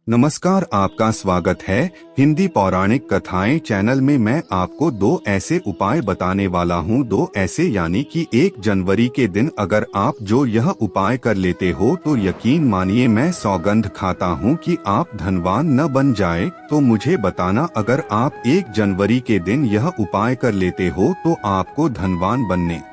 नमस्कार, आपका स्वागत है हिंदी पौराणिक कथाएं चैनल में। मैं आपको दो ऐसे उपाय बताने वाला हूं। दो ऐसे यानी कि 1 जनवरी के दिन अगर आप जो यह उपाय कर लेते हो तो यकीन मानिए, मैं सौगंध खाता हूं कि आप धनवान न बन जाए। तो मुझे बताना, अगर आप 1 जनवरी के दिन यह उपाय कर लेते हो तो आपको धनवान बनने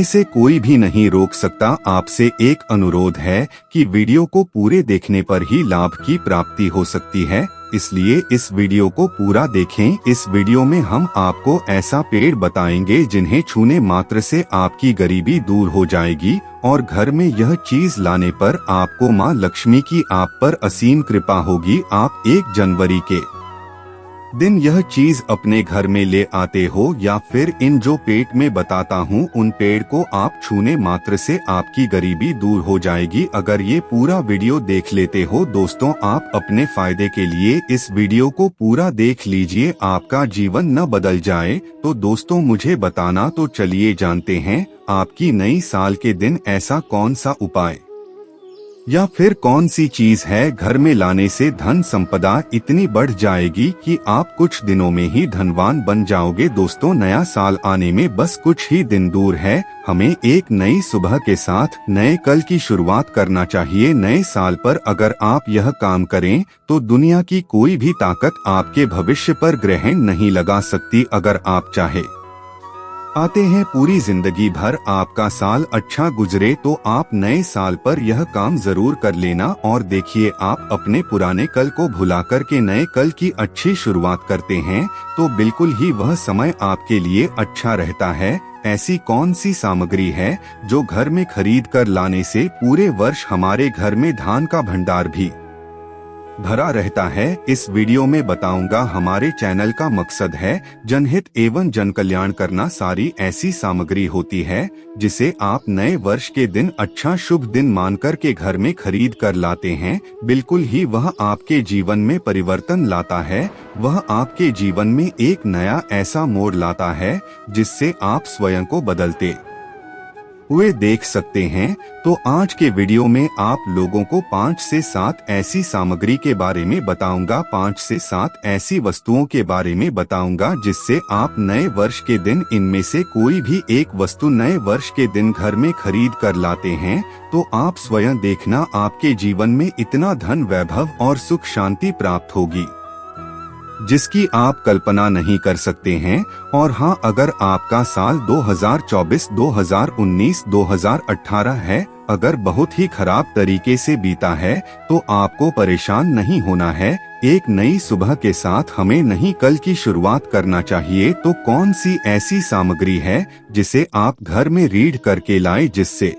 से कोई भी नहीं रोक सकता। आपसे एक अनुरोध है कि वीडियो को पूरे देखने पर ही लाभ की प्राप्ति हो सकती है, इसलिए इस वीडियो को पूरा देखें। इस वीडियो में हम आपको ऐसा पेड़ बताएंगे जिन्हें छूने मात्र से आपकी गरीबी दूर हो जाएगी और घर में यह चीज लाने पर आपको मां लक्ष्मी की आप पर असीम कृपा होगी। आप 1 जनवरी के दिन यह चीज अपने घर में ले आते हो या फिर इन जो पेट में बताता हूँ उन पेड़ को आप छूने मात्र से आपकी गरीबी दूर हो जाएगी। अगर ये पूरा वीडियो देख लेते हो दोस्तों, आप अपने फायदे के लिए इस वीडियो को पूरा देख लीजिए, आपका जीवन न बदल जाए। तो दोस्तों मुझे बताना, तो चलिए जानते हैं आपकी नई साल के दिन ऐसा कौन सा उपाय या फिर कौन सी चीज है घर में लाने से धन संपदा इतनी बढ़ जाएगी कि आप कुछ दिनों में ही धनवान बन जाओगे। दोस्तों, नया साल आने में बस कुछ ही दिन दूर है। हमें एक नई सुबह के साथ नए कल की शुरुआत करना चाहिए। नए साल पर अगर आप यह काम करें तो दुनिया की कोई भी ताकत आपके भविष्य पर ग्रहण नहीं लगा सकती। अगर आप चाहे आते हैं पूरी जिंदगी भर आपका साल अच्छा गुजरे तो आप नए साल पर यह काम जरूर कर लेना और देखिए, आप अपने पुराने कल को भुला कर के नए कल की अच्छी शुरुआत करते हैं तो बिल्कुल ही वह समय आपके लिए अच्छा रहता है। ऐसी कौन सी सामग्री है जो घर में खरीद कर लाने से पूरे वर्ष हमारे घर में धान का भंडार भी भरा रहता है? इस वीडियो में बताऊंगा। हमारे चैनल का मकसद है जनहित एवं जन कल्याण करना। सारी ऐसी सामग्री होती है जिसे आप नए वर्ष के दिन अच्छा शुभ दिन मानकर के घर में खरीद कर लाते हैं। बिल्कुल ही वह आपके जीवन में परिवर्तन लाता है। वह आपके जीवन में एक नया ऐसा मोड़ लाता है जिससे आप स्वयं को बदलते हुए देख सकते हैं। तो आज के वीडियो में आप लोगों को 5 से 7 ऐसी सामग्री के बारे में बताऊंगा, 5 से 7 ऐसी वस्तुओं के बारे में बताऊंगा जिससे आप नए वर्ष के दिन इनमें से कोई भी एक वस्तु नए वर्ष के दिन घर में खरीद कर लाते हैं तो आप स्वयं देखना, आपके जीवन में इतना धन वैभव और सुख शांति प्राप्त होगी जिसकी आप कल्पना नहीं कर सकते हैं। और हाँ, अगर आपका साल 2024, 2019, 2018 है, अगर बहुत ही खराब तरीके से बीता है तो आपको परेशान नहीं होना है। एक नई सुबह के साथ हमें नई कल की शुरुआत करना चाहिए। तो कौन सी ऐसी सामग्री है जिसे आप घर में रीढ़ करके लाए जिससे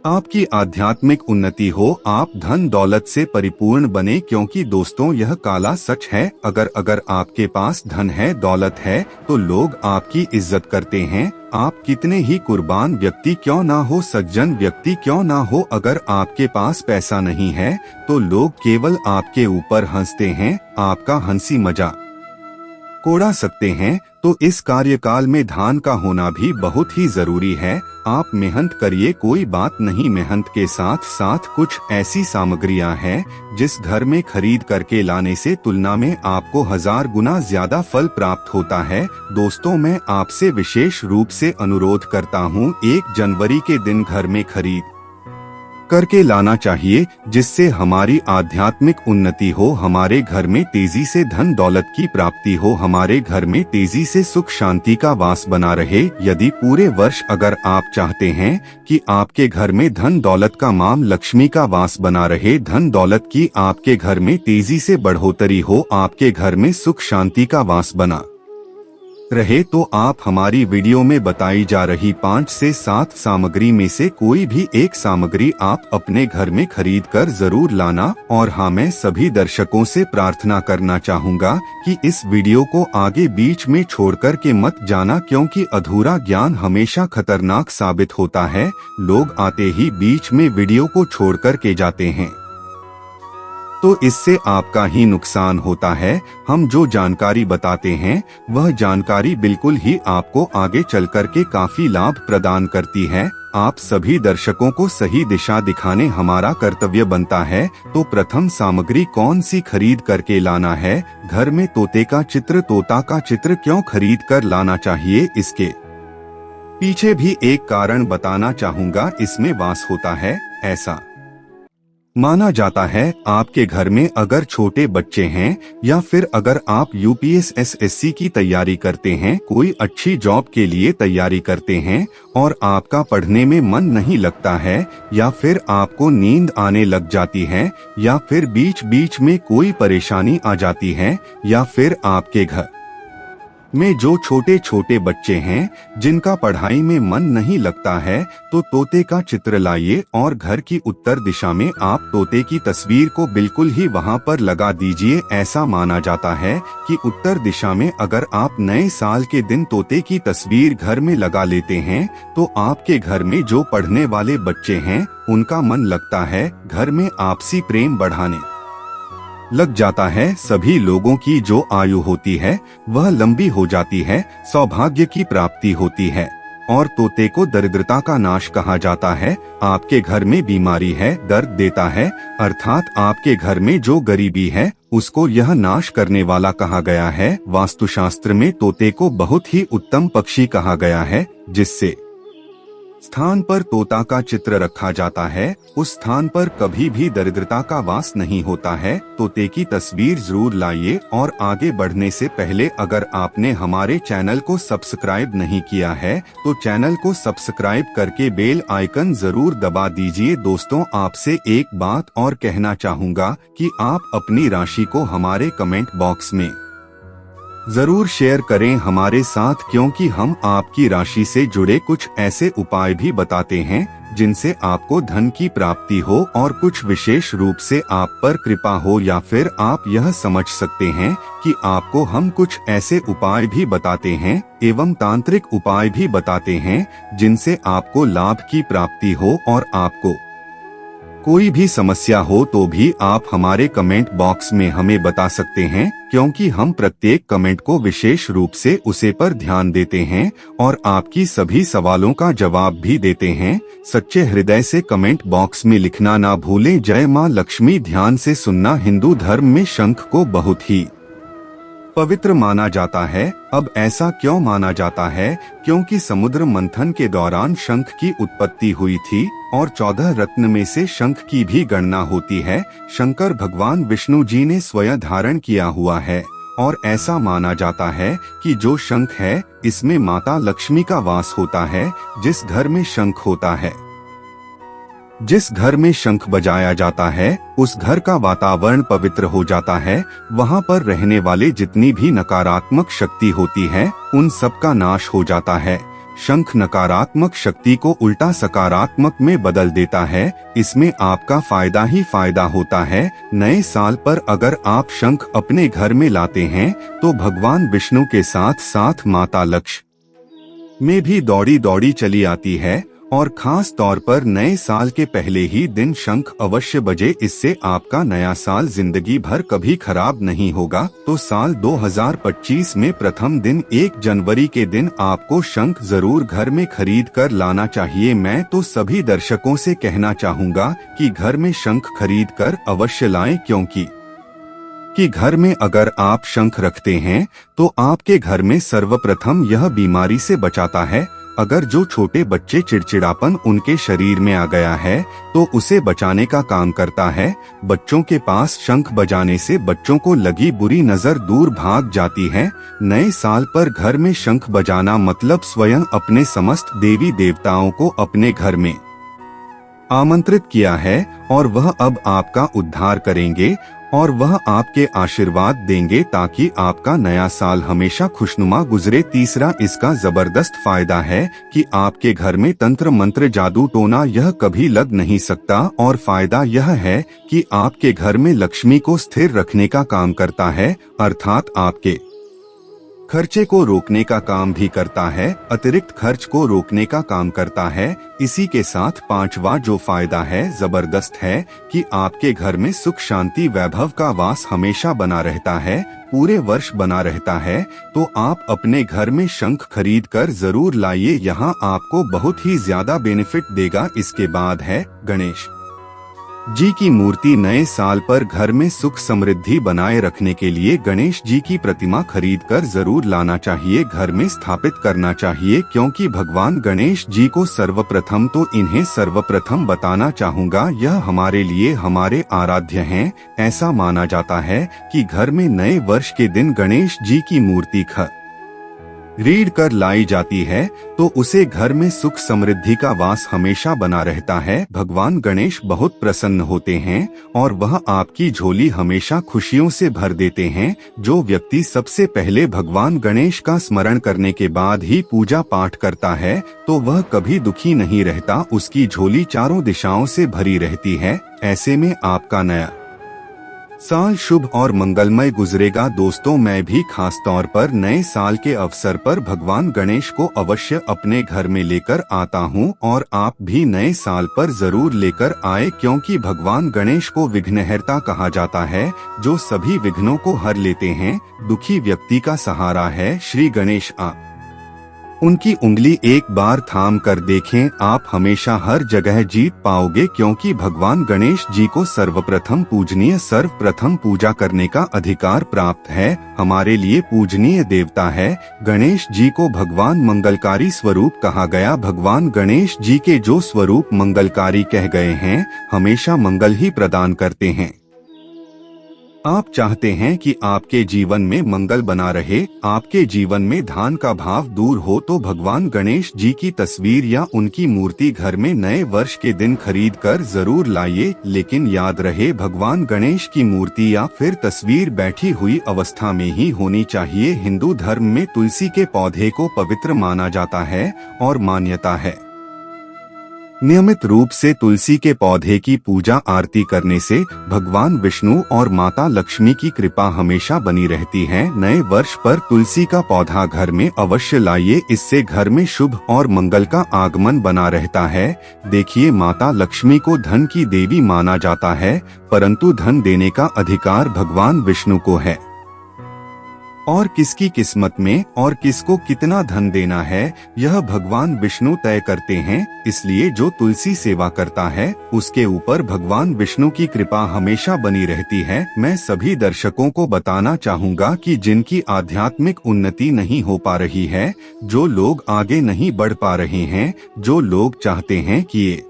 आपकी आध्यात्मिक उन्नति हो, आप धन दौलत से परिपूर्ण बने? क्योंकि दोस्तों यह काला सच है, अगर आपके पास धन है, दौलत है तो लोग आपकी इज्जत करते हैं। आप कितने ही कुर्बान व्यक्ति क्यों ना हो, सज्जन व्यक्ति क्यों ना हो, अगर आपके पास पैसा नहीं है तो लोग केवल आपके ऊपर हंसते हैं, आपका हंसी मजाक उड़ा सकते हैं। तो इस कार्यकाल में धान का होना भी बहुत ही जरूरी है। आप मेहनत करिए, कोई बात नहीं। मेहनत के साथ साथ कुछ ऐसी सामग्रियां हैं जिस घर में खरीद करके लाने से तुलना में आपको 1000 गुना ज्यादा फल प्राप्त होता है। दोस्तों, मैं आपसे विशेष रूप से अनुरोध करता हूँ, 1 जनवरी के दिन घर में खरीद करके लाना चाहिए जिससे हमारी आध्यात्मिक उन्नति हो, हमारे घर में तेजी से धन दौलत की प्राप्ति हो, हमारे घर में तेजी से सुख शांति का वास बना रहे। यदि पूरे वर्ष अगर आप चाहते हैं कि आपके घर में धन दौलत का माम लक्ष्मी का वास बना रहे, धन दौलत की आपके घर में तेजी से बढ़ोतरी हो, आपके घर में सुख शांति का वास बना रहे, तो आप हमारी वीडियो में बताई जा रही 5 से 7 सामग्री में से कोई भी एक सामग्री आप अपने घर में खरीद कर जरूर लाना। और हाँ, मैं सभी दर्शकों से प्रार्थना करना चाहूँगा कि इस वीडियो को आगे बीच में छोड़कर के मत जाना, क्योंकि अधूरा ज्ञान हमेशा खतरनाक साबित होता है। लोग आते ही बीच में वीडियो को छोड़ कर के जाते हैं तो इससे आपका ही नुकसान होता है। हम जो जानकारी बताते हैं वह जानकारी बिल्कुल ही आपको आगे चल कर के काफी लाभ प्रदान करती है। आप सभी दर्शकों को सही दिशा दिखाने हमारा कर्तव्य बनता है। तो प्रथम सामग्री कौन सी खरीद करके लाना है? घर में तोते का चित्र। तोता का चित्र क्यों खरीद कर लाना चाहिए, इसके पीछे भी एक कारण बताना चाहूँगा। इसमें वास होता है, ऐसा माना जाता है। आपके घर में अगर छोटे बच्चे हैं या फिर अगर आप यूपीएससी एसएससी की तैयारी करते हैं, कोई अच्छी जॉब के लिए तैयारी करते हैं और आपका पढ़ने में मन नहीं लगता है, या फिर आपको नींद आने लग जाती है, या फिर बीच बीच में कोई परेशानी आ जाती है, या फिर आपके घर में जो छोटे छोटे बच्चे हैं जिनका पढ़ाई में मन नहीं लगता है, तो तोते का चित्र लाइए और घर की उत्तर दिशा में आप तोते की तस्वीर को बिल्कुल ही वहां पर लगा दीजिए। ऐसा माना जाता है कि उत्तर दिशा में अगर आप नए साल के दिन तोते की तस्वीर घर में लगा लेते हैं, तो आपके घर में जो पढ़ने वाले बच्चे हैं उनका मन लगता है, घर में आपसी प्रेम बढ़ाने लग जाता है। सभी लोगों की जो आयु होती है वह लंबी हो जाती है, सौभाग्य की प्राप्ति होती है। और तोते को दरिद्रता का नाश कहा जाता है। आपके घर में बीमारी है, दर्द देता है, अर्थात आपके घर में जो गरीबी है उसको यह नाश करने वाला कहा गया है। वास्तुशास्त्र में तोते को बहुत ही उत्तम पक्षी कहा गया है। जिससे स्थान पर तोता का चित्र रखा जाता है, उस स्थान पर कभी भी दरिद्रता का वास नहीं होता है। तोते की तस्वीर जरूर लाइए। और आगे बढ़ने से पहले अगर आपने हमारे चैनल को सब्सक्राइब नहीं किया है, तो चैनल को सब्सक्राइब करके बेल आइकन जरूर दबा दीजिए। दोस्तों, आपसे एक बात और कहना चाहूँगा कि आप अपनी राशि को हमारे कमेंट बॉक्स में जरूर शेयर करें हमारे साथ, क्योंकि हम आपकी राशि से जुड़े कुछ ऐसे उपाय भी बताते हैं जिनसे आपको धन की प्राप्ति हो और कुछ विशेष रूप से आप पर कृपा हो, या फिर आप यह समझ सकते हैं कि आपको हम कुछ ऐसे उपाय भी बताते हैं एवं तांत्रिक उपाय भी बताते हैं जिनसे आपको लाभ की प्राप्ति हो। और आपको कोई भी समस्या हो तो भी आप हमारे कमेंट बॉक्स में हमें बता सकते हैं, क्योंकि हम प्रत्येक कमेंट को विशेष रूप से उसे पर ध्यान देते हैं और आपकी सभी सवालों का जवाब भी देते हैं। सच्चे हृदय से कमेंट बॉक्स में लिखना ना भूलें। जय मां लक्ष्मी। ध्यान से सुनना। हिंदू धर्म में शंख को बहुत ही पवित्र माना जाता है। अब ऐसा क्यों माना जाता है? क्योंकि समुद्र मंथन के दौरान शंख की उत्पत्ति हुई थी और 14 रत्न में से शंख की भी गणना होती है। शंकर भगवान विष्णु जी ने स्वयं धारण किया हुआ है और ऐसा माना जाता है कि जो शंख है इसमें माता लक्ष्मी का वास होता है। जिस घर में शंख होता है, जिस घर में शंख बजाया जाता है, उस घर का वातावरण पवित्र हो जाता है। वहाँ पर रहने वाले जितनी भी नकारात्मक शक्ति होती है उन सब का नाश हो जाता है। शंख नकारात्मक शक्ति को उल्टा सकारात्मक में बदल देता है। इसमें आपका फायदा ही फायदा होता है। नए साल पर अगर आप शंख अपने घर में लाते हैं तो भगवान विष्णु के साथ साथ माता लक्ष्मी में भी दौड़ी दौड़ी चली आती है। और खास तौर पर नए साल के पहले ही दिन शंख अवश्य बजे। इससे आपका नया साल जिंदगी भर कभी खराब नहीं होगा। तो साल 2025 में प्रथम दिन 1 जनवरी के दिन आपको शंख जरूर घर में खरीद कर लाना चाहिए। मैं तो सभी दर्शकों से कहना चाहूँगा कि घर में शंख खरीद कर अवश्य लाएं, क्योंकि घर में अगर आप शंख रखते हैं तो आपके घर में सर्वप्रथम यह बीमारी से बचाता है। अगर जो छोटे बच्चे चिड़चिड़ापन उनके शरीर में आ गया है तो उसे बचाने का काम करता है। बच्चों के पास शंख बजाने से बच्चों को लगी बुरी नजर दूर भाग जाती है। नए साल पर घर में शंख बजाना मतलब स्वयं अपने समस्त देवी देवताओं को अपने घर में आमंत्रित किया है और वह अब आपका उद्धार करेंगे और वह आपके आशीर्वाद देंगे ताकि आपका नया साल हमेशा खुशनुमा गुजरे। तीसरा, इसका जबरदस्त फायदा है कि आपके घर में तंत्र मंत्र जादू टोना यह कभी लग नहीं सकता। और फायदा यह है कि आपके घर में लक्ष्मी को स्थिर रखने का काम करता है, अर्थात आपके खर्चे को रोकने का काम भी करता है, अतिरिक्त खर्च को रोकने का काम करता है। इसी के साथ पांचवा जो फायदा है जबरदस्त है कि आपके घर में सुख शांति वैभव का वास हमेशा बना रहता है, पूरे वर्ष बना रहता है। तो आप अपने घर में शंख खरीद कर जरूर लाइए, यहाँ आपको बहुत ही ज्यादा बेनिफिट देगा। इसके बाद है गणेश जी की मूर्ति। नए साल पर घर में सुख समृद्धि बनाए रखने के लिए गणेश जी की प्रतिमा खरीद कर जरूर लाना चाहिए, घर में स्थापित करना चाहिए, क्योंकि भगवान गणेश जी को सर्वप्रथम तो इन्हें सर्वप्रथम बताना चाहूँगा, यह हमारे लिए हमारे आराध्य हैं। ऐसा माना जाता है कि घर में नए वर्ष के दिन गणेश जी की मूर्ति खरीद कर लाई जाती है तो उसे घर में सुख समृद्धि का वास हमेशा बना रहता है। भगवान गणेश बहुत प्रसन्न होते हैं और वह आपकी झोली हमेशा खुशियों से भर देते हैं। जो व्यक्ति सबसे पहले भगवान गणेश का स्मरण करने के बाद ही पूजा पाठ करता है तो वह कभी दुखी नहीं रहता, उसकी झोली चारों दिशाओं से भरी रहती है। ऐसे में आपका नया साल शुभ और मंगलमय गुजरेगा। दोस्तों, मैं भी खास तौर पर नए साल के अवसर पर भगवान गणेश को अवश्य अपने घर में लेकर आता हूं और आप भी नए साल पर जरूर लेकर आए, क्योंकि भगवान गणेश को विघ्नहर्ता कहा जाता है, जो सभी विघ्नों को हर लेते हैं, दुखी व्यक्ति का सहारा है। श्री गणेश उनकी उंगली एक बार थाम कर देखें, आप हमेशा हर जगह जीत पाओगे, क्योंकि भगवान गणेश जी को सर्वप्रथम पूजनीय सर्वप्रथम पूजा करने का अधिकार प्राप्त है। हमारे लिए पूजनीय देवता है। गणेश जी को भगवान मंगलकारी स्वरूप कहा गया। भगवान गणेश जी के जो स्वरूप मंगलकारी कह गए हैं, हमेशा मंगल ही प्रदान करते हैं। आप चाहते हैं कि आपके जीवन में मंगल बना रहे, आपके जीवन में धान का भाव दूर हो, तो भगवान गणेश जी की तस्वीर या उनकी मूर्ति घर में नए वर्ष के दिन खरीद कर जरूर लाइए। लेकिन याद रहे, भगवान गणेश की मूर्ति या फिर तस्वीर बैठी हुई अवस्था में ही होनी चाहिए। हिंदू धर्म में तुलसी के पौधे को पवित्र माना जाता है और मान्यता है नियमित रूप से तुलसी के पौधे की पूजा आरती करने से भगवान विष्णु और माता लक्ष्मी की कृपा हमेशा बनी रहती है। नए वर्ष पर तुलसी का पौधा घर में अवश्य लाइए, इससे घर में शुभ और मंगल का आगमन बना रहता है। देखिए, माता लक्ष्मी को धन की देवी माना जाता है, परंतु धन देने का अधिकार भगवान विष्णु को है और किसकी किस्मत में और किसको कितना धन देना है, यह भगवान विष्णु तय करते हैं। इसलिए जो तुलसी सेवा करता है, उसके ऊपर भगवान विष्णु की कृपा हमेशा बनी रहती है। मैं सभी दर्शकों को बताना चाहूँगा कि जिनकी आध्यात्मिक उन्नति नहीं हो पा रही है, जो लोग आगे नहीं बढ़ पा रहे हैं, जो लोग चाहते हैं कि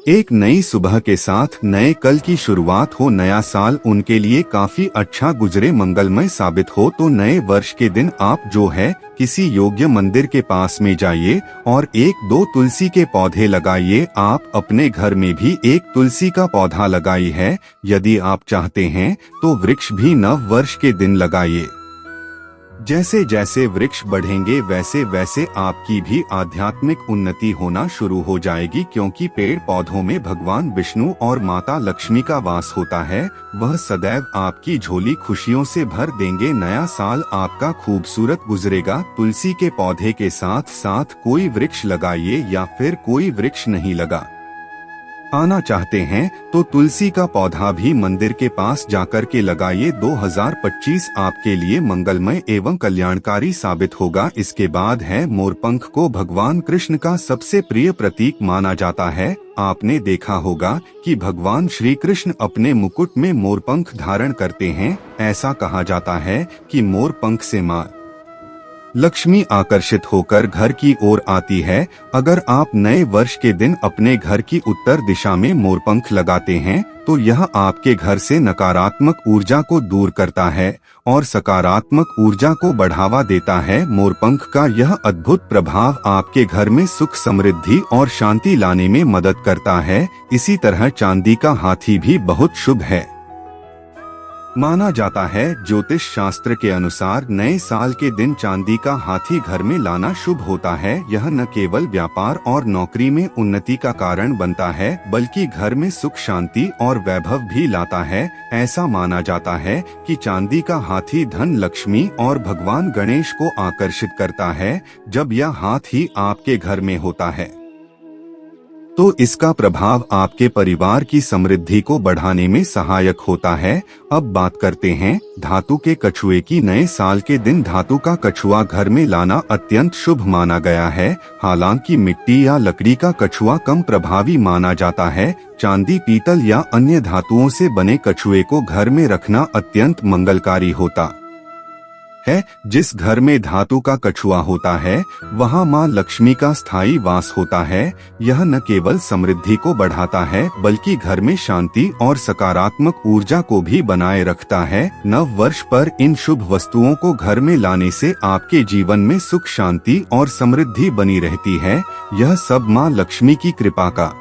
एक नई सुबह के साथ नए कल की शुरुआत हो, नया साल उनके लिए काफी अच्छा गुजरे, मंगलमय साबित हो, तो नए वर्ष के दिन आप जो है किसी योग्य मंदिर के पास में जाइए और 1-2 तुलसी के पौधे लगाइए। आप अपने घर में भी एक तुलसी का पौधा लगाई है। यदि आप चाहते हैं तो वृक्ष भी नव वर्ष के दिन लगाइए। जैसे जैसे वृक्ष बढ़ेंगे वैसे वैसे आपकी भी आध्यात्मिक उन्नति होना शुरू हो जाएगी, क्योंकि पेड़ पौधों में भगवान विष्णु और माता लक्ष्मी का वास होता है। वह सदैव आपकी झोली खुशियों से भर देंगे। नया साल आपका खूबसूरत गुजरेगा। तुलसी के पौधे के साथ साथ कोई वृक्ष लगाइए या फिर कोई वृक्ष नहीं लगा आना चाहते हैं तो तुलसी का पौधा भी मंदिर के पास जाकर के लगाइए। 2025 आपके लिए मंगलमय एवं कल्याणकारी साबित होगा। इसके बाद है मोरपंख को भगवान कृष्ण का सबसे प्रिय प्रतीक माना जाता है। आपने देखा होगा कि भगवान श्री कृष्ण अपने मुकुट में मोरपंख धारण करते हैं। ऐसा कहा जाता है कि मोरपंख से मां लक्ष्मी आकर्षित होकर घर की ओर आती है। अगर आप नए वर्ष के दिन अपने घर की उत्तर दिशा में मोरपंख लगाते हैं तो यह आपके घर से नकारात्मक ऊर्जा को दूर करता है और सकारात्मक ऊर्जा को बढ़ावा देता है। मोरपंख का यह अद्भुत प्रभाव आपके घर में सुख समृद्धि और शांति लाने में मदद करता है। इसी तरह चांदी का हाथी भी बहुत शुभ है। माना जाता है ज्योतिष शास्त्र के अनुसार नए साल के दिन चांदी का हाथी घर में लाना शुभ होता है। यह न केवल व्यापार और नौकरी में उन्नति का कारण बनता है बल्कि घर में सुख शांति और वैभव भी लाता है। ऐसा माना जाता है कि चांदी का हाथी धन लक्ष्मी और भगवान गणेश को आकर्षित करता है। जब यह हाथी आपके घर में होता है तो इसका प्रभाव आपके परिवार की समृद्धि को बढ़ाने में सहायक होता है। अब बात करते हैं धातु के कछुए की। नए साल के दिन धातु का कछुआ घर में लाना अत्यंत शुभ माना गया है। हालांकि मिट्टी या लकड़ी का कछुआ कम प्रभावी माना जाता है। चांदी, पीतल या अन्य धातुओं से बने कछुए को घर में रखना अत्यंत मंगलकारी होता है। जिस घर में धातु का कछुआ होता है वहां मां लक्ष्मी का स्थायी वास होता है। यह न केवल समृद्धि को बढ़ाता है बल्कि घर में शांति और सकारात्मक ऊर्जा को भी बनाए रखता है। नव वर्ष पर इन शुभ वस्तुओं को घर में लाने से आपके जीवन में सुख शांति और समृद्धि बनी रहती है। यह सब मां लक्ष्मी की कृपा का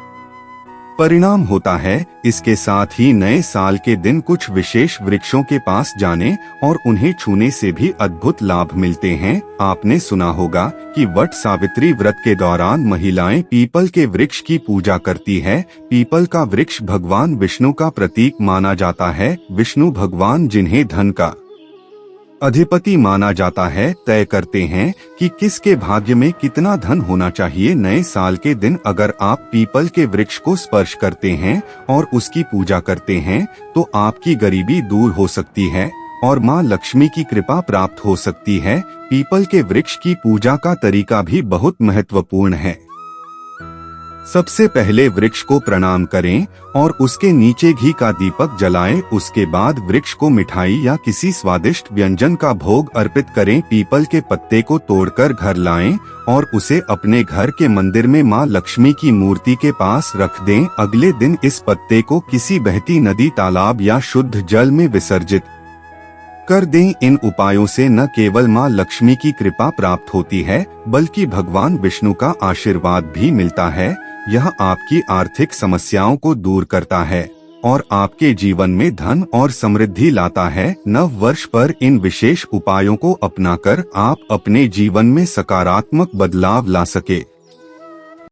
परिणाम होता है। इसके साथ ही नए साल के दिन कुछ विशेष वृक्षों के पास जाने और उन्हें छूने से भी अद्भुत लाभ मिलते हैं। आपने सुना होगा कि वट सावित्री व्रत के दौरान महिलाएं पीपल के वृक्ष की पूजा करती है। पीपल का वृक्ष भगवान विष्णु का प्रतीक माना जाता है। विष्णु भगवान जिन्हें धन का अधिपति माना जाता है, तय करते हैं कि किसके भाग्य में कितना धन होना चाहिए। नए साल के दिन अगर आप पीपल के वृक्ष को स्पर्श करते हैं और उसकी पूजा करते हैं तो आपकी गरीबी दूर हो सकती है और मां लक्ष्मी की कृपा प्राप्त हो सकती है। पीपल के वृक्ष की पूजा का तरीका भी बहुत महत्वपूर्ण है। सबसे पहले वृक्ष को प्रणाम करें और उसके नीचे घी का दीपक जलाएं। उसके बाद वृक्ष को मिठाई या किसी स्वादिष्ट व्यंजन का भोग अर्पित करें। पीपल के पत्ते को तोड़कर घर लाएं और उसे अपने घर के मंदिर में मां लक्ष्मी की मूर्ति के पास रख दें। अगले दिन इस पत्ते को किसी बहती नदी, तालाब या शुद्ध जल में विसर्जित कर दें। इन उपायों से न केवल मां लक्ष्मी की कृपा प्राप्त होती है बल्कि भगवान विष्णु का आशीर्वाद भी मिलता है। यह आपकी आर्थिक समस्याओं को दूर करता है और आपके जीवन में धन और समृद्धि लाता है। नव वर्ष पर इन विशेष उपायों को अपनाकर आप अपने जीवन में सकारात्मक बदलाव ला सके।